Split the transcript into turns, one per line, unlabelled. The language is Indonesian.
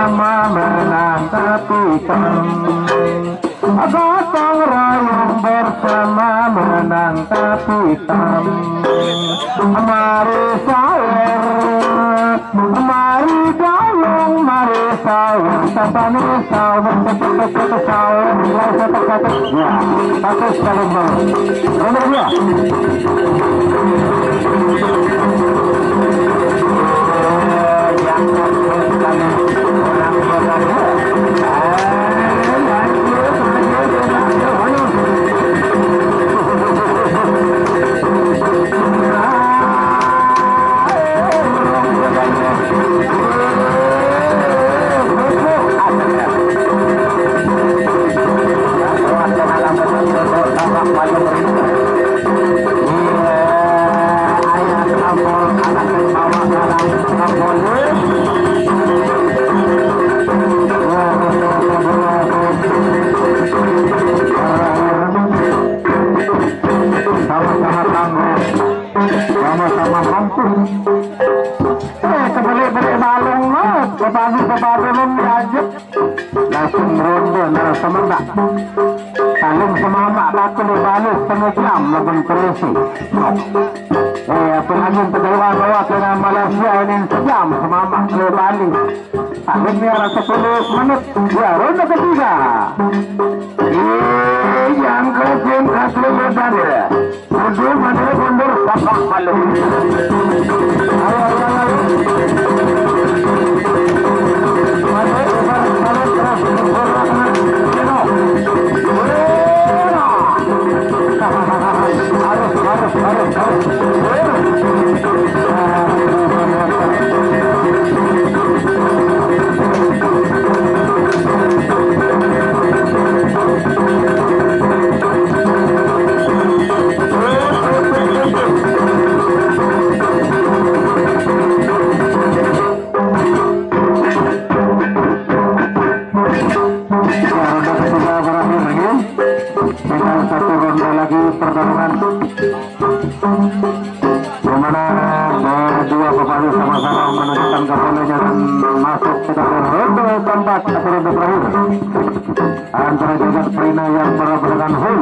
bersama menang tapi gotong royong bersama menang tapi mari sawer, mari gayung, mari sawer, tapani sawer, cepat sawer, mulai satu-satu. Ya, satu sekali dulu. Nomor 2. Sama-sama mampu. Kebalik-balik balong lah, belum diajak. Langsung ronde nara semendak. Saling semamak takut dibalik setengah jam lagun terisi. Pengantin pegawai bawa ke Malaysia ini sejam semamak kembali. Saling biara 10 menit. Ya, ronde ketiga. Yang kecil asli medali. Mundur mana mundur bapak malu. Antara jagat Prina yang berpegangan hul.